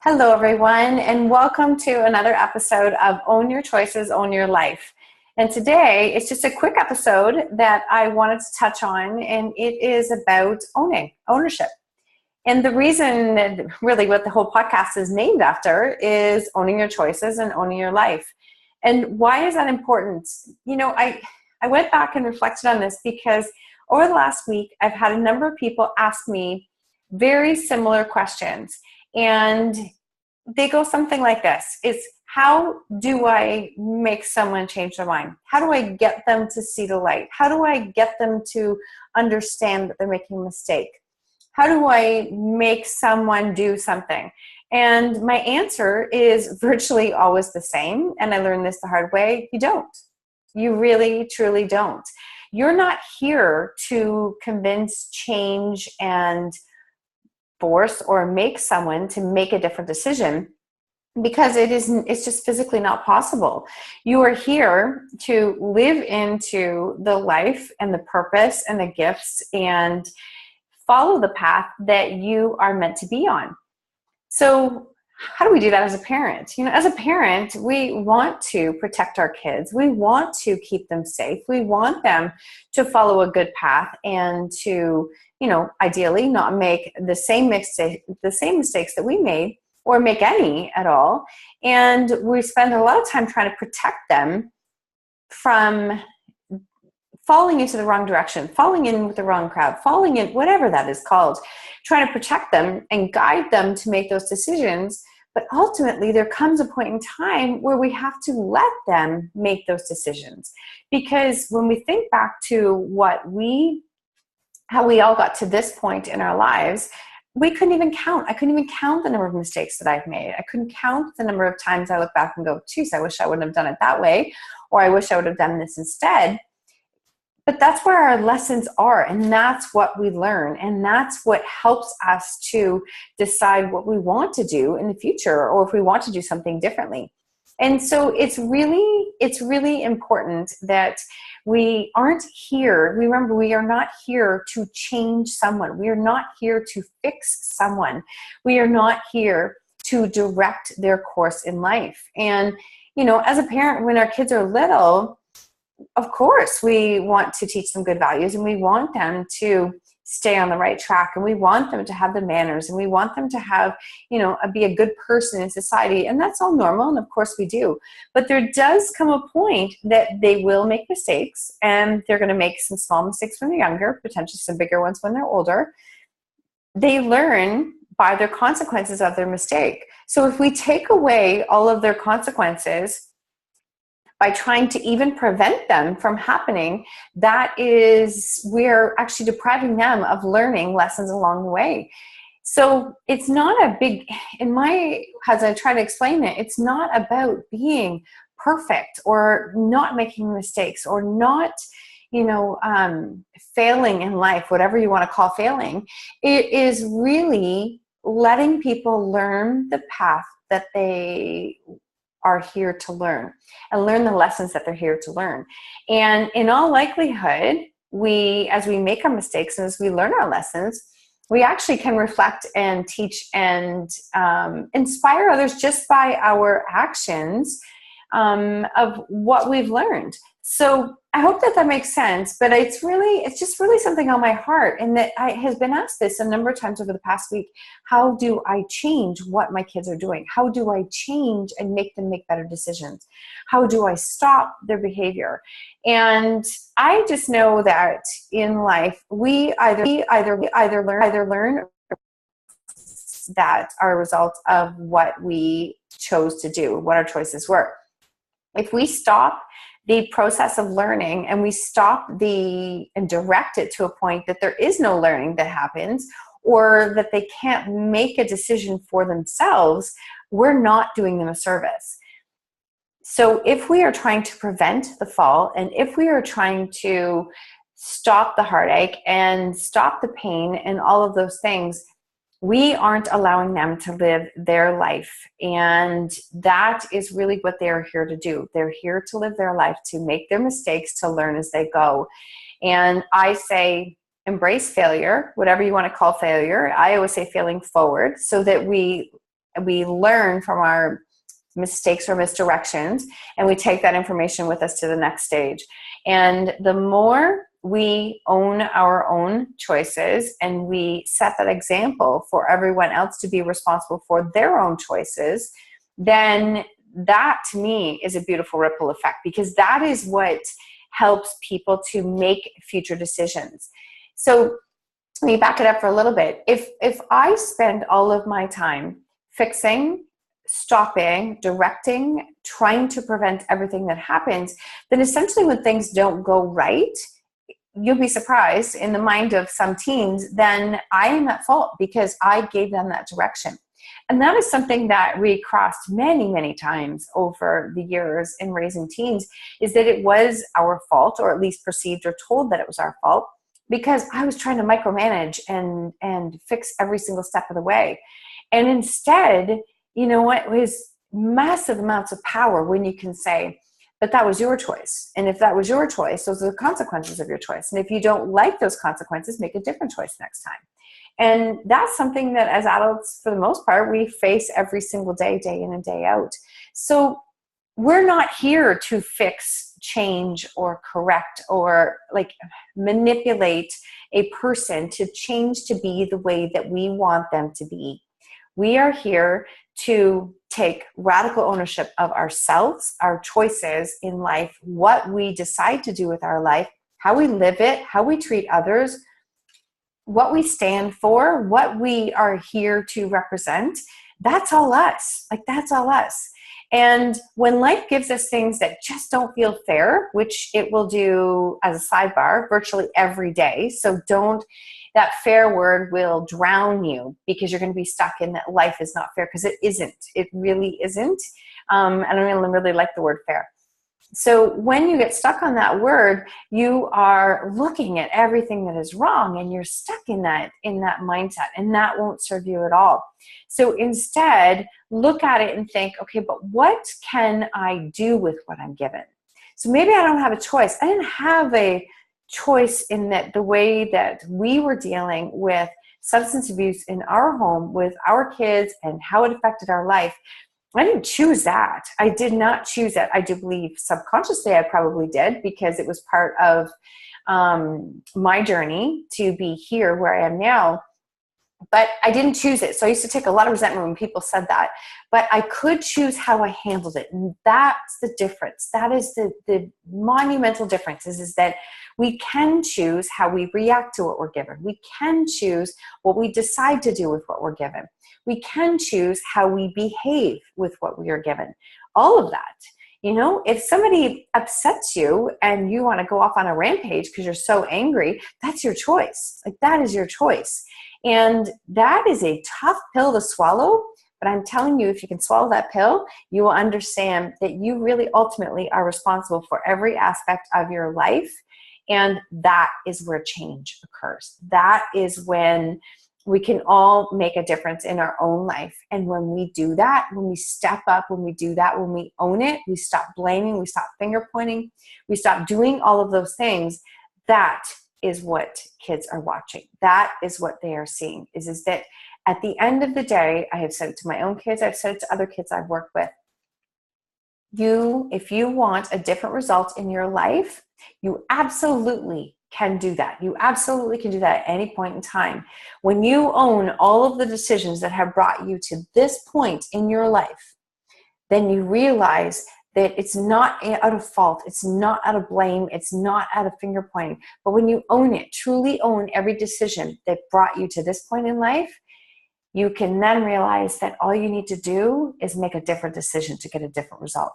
Hello, everyone, and welcome to another episode of Own Your Choices, Own Your Life. And today, it's just a quick episode that I wanted to touch on, and it is about ownership. And the reason, really, what the whole podcast is named after is owning your choices and owning your life. And why is that important? I went back and reflected on this because over the last week, I've had a number of people ask me very similar questions. And they go something like this. It's how do I make someone change their mind? How do I get them to see the light? How do I get them to understand that they're making a mistake? How do I make someone do something? And my answer is virtually always the same. And I learned this the hard way. You don't. You really, truly don't. You're not here to convince, change, and force or make someone to make a different decision, because it's just physically not possible. You are here to live into the life and the purpose and the gifts and follow the path that you are meant to be on. So how do we do that as a parent? As a parent, we want to protect our kids. We want to keep them safe. We want them to follow a good path and to, ideally not make the same mistakes that we made, or make any at all. And we spend a lot of time trying to protect them from falling into the wrong direction, falling in with the wrong crowd, falling in, whatever that is called, trying to protect them and guide them to make those decisions. But ultimately, there comes a point in time where we have to let them make those decisions. Because when we think back to how we all got to this point in our lives, we couldn't even count. I couldn't even count the number of mistakes that I've made. I couldn't count the number of times I look back and go, geez, I wish I wouldn't have done it that way, or I wish I would have done this instead. But that's where our lessons are, and that's what we learn, and that's what helps us to decide what we want to do in the future, or if we want to do something differently. And so it's really important that we aren't here. Remember, we are not here to change someone. We are not here to fix someone. We are not here to direct their course in life. And, as a parent, when our kids are little, of course, we want to teach them good values, and we want them to stay on the right track, and we want them to have the manners, and we want them to have, be a good person in society. And that's all normal. And of course we do. But there does come a point that they will make mistakes, and they're going to make some small mistakes when they're younger, potentially some bigger ones when they're older. They learn by their consequences of their mistake. So if we take away all of their consequences by trying to even prevent them from happening, we're actually depriving them of learning lessons along the way. So it's not as I try to explain it, it's not about being perfect or not making mistakes or not, failing in life, whatever you want to call failing. It is really letting people learn the path that they are here to learn, and learn the lessons that they're here to learn. And in all likelihood, as we make our mistakes and as we learn our lessons, we actually can reflect and teach and inspire others just by our actions of what we've learned. So I hope that makes sense, but it's just really something on my heart, and that I has been asked this a number of times over the past week. How do I change what my kids are doing? How do I change and make them make better decisions? How do I stop their behavior? And I just know that in life, we either learn that are a result of what we chose to do, what our choices were. If we stop the process of learning and we stop and direct it to a point that there is no learning that happens, or that they can't make a decision for themselves, we're not doing them a service. So if we are trying to prevent the fall, and if we are trying to stop the heartache and stop the pain and all of those things, we aren't allowing them to live their life. And that is really what they're here to do. They're here to live their life, to make their mistakes, to learn as they go. And I say, embrace failure, whatever you want to call failure. I always say failing forward, so that we we learn from our mistakes or misdirections, and we take that information with us to the next stage. And the more we own our own choices and we set that example for everyone else to be responsible for their own choices, then that to me is a beautiful ripple effect, because that is what helps people to make future decisions. So let me back it up for a little bit. If I spend all of my time fixing, stopping, directing, trying to prevent everything that happens, then essentially when things don't go right, you'll be surprised, in the mind of some teens, then I am at fault because I gave them that direction. And that is something that recrossed many, many times over the years in raising teens, is that it was our fault, or at least perceived or told that it was our fault, because I was trying to micromanage and fix every single step of the way. And instead, you know what, it was massive amounts of power when you can say, but that was your choice. And if that was your choice, those are the consequences of your choice. And if you don't like those consequences, make a different choice next time. And that's something that as adults, for the most part, we face every single day, day in and day out. So we're not here to fix, change, or correct, or like manipulate a person to change to be the way that we want them to be. We are here to take radical ownership of ourselves, our choices in life, what we decide to do with our life, how we live it, how we treat others, what we stand for, what we are here to represent. That's all us. Like, that's all us. And when life gives us things that just don't feel fair, which it will do, as a sidebar, virtually every day. So that fair word will drown you, because you're going to be stuck in that life is not fair, because it isn't. It really isn't. And I really like the word fair. So when you get stuck on that word, you are looking at everything that is wrong, and you're stuck in that mindset, and that won't serve you at all. So instead, look at it and think, okay, but what can I do with what I'm given? So maybe I don't have a choice. I didn't have a choice in that the way that we were dealing with substance abuse in our home with our kids and how it affected our life. I didn't choose that. I did not choose that. I do believe subconsciously I probably did, because it was part of my journey to be here where I am now. But I didn't choose it. So I used to take a lot of resentment when people said that. But I could choose how I handled it. And that's the difference. That is the monumental difference, is that we can choose how we react to what we're given. We can choose what we decide to do with what we're given. We can choose how we behave with what we are given. All of that. You know, if somebody upsets you and you want to go off on a rampage because you're so angry, that's your choice. Like, that is your choice. And that is a tough pill to swallow. But I'm telling you, if you can swallow that pill, you will understand that you really ultimately are responsible for every aspect of your life. And that is where change occurs. That is when we can all make a difference in our own life. And when we do that, when we step up, when we do that, when we own it, we stop blaming, we stop finger pointing, we stop doing all of those things. That is what kids are watching. That is what they are seeing, is that at the end of the day, I have said it to my own kids, I've said it to other kids I've worked with, if you want a different result in your life, you absolutely can do that. You absolutely can do that at any point in time. When you own all of the decisions that have brought you to this point in your life, then you realize that it's not out of fault, it's not out of blame, it's not out of finger pointing. But when you own it, truly own every decision that brought you to this point in life, you can then realize that all you need to do is make a different decision to get a different result.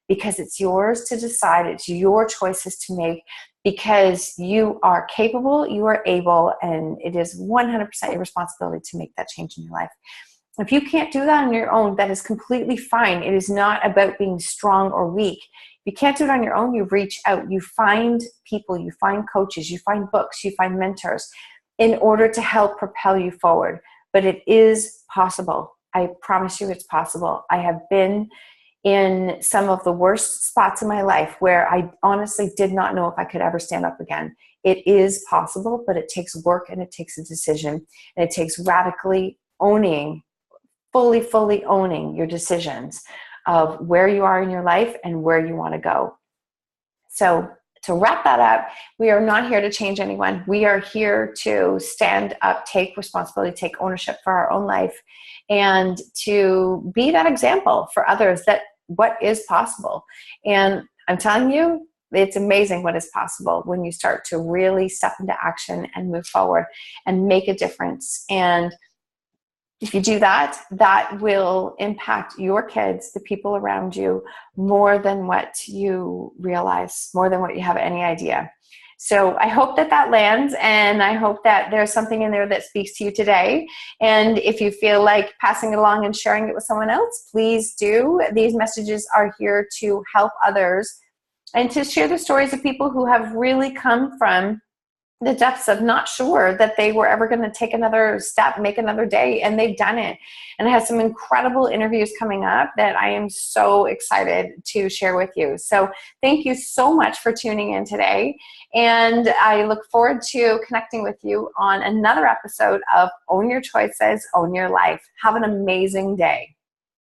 Because it's yours to decide, it's your choices to make, because you are capable, you are able, and it is 100% your responsibility to make that change in your life. If you can't do that on your own, that is completely fine. It is not about being strong or weak. If you can't do it on your own, you reach out. You find people, you find coaches, you find books, you find mentors in order to help propel you forward. But it is possible. I promise you it's possible. I have been in some of the worst spots in my life where I honestly did not know if I could ever stand up again. It is possible, but it takes work and it takes a decision, and it takes radically owning fully owning your decisions of where you are in your life and where you want to go. So to wrap that up, we are not here to change anyone. We are here to stand up, take responsibility, take ownership for our own life, and to be that example for others that what is possible. And I'm telling you, it's amazing what is possible when you start to really step into action and move forward and make a difference. And if you do that, that will impact your kids, the people around you, more than what you realize, more than what you have any idea. So I hope that that lands, and I hope that there's something in there that speaks to you today. And if you feel like passing it along and sharing it with someone else, please do. These messages are here to help others and to share the stories of people who have really come from the depths of not sure that they were ever going to take another step, make another day, and they've done it. And I have some incredible interviews coming up that I am so excited to share with you. So thank you so much for tuning in today. And I look forward to connecting with you on another episode of Own Your Choices, Own Your Life. Have an amazing day.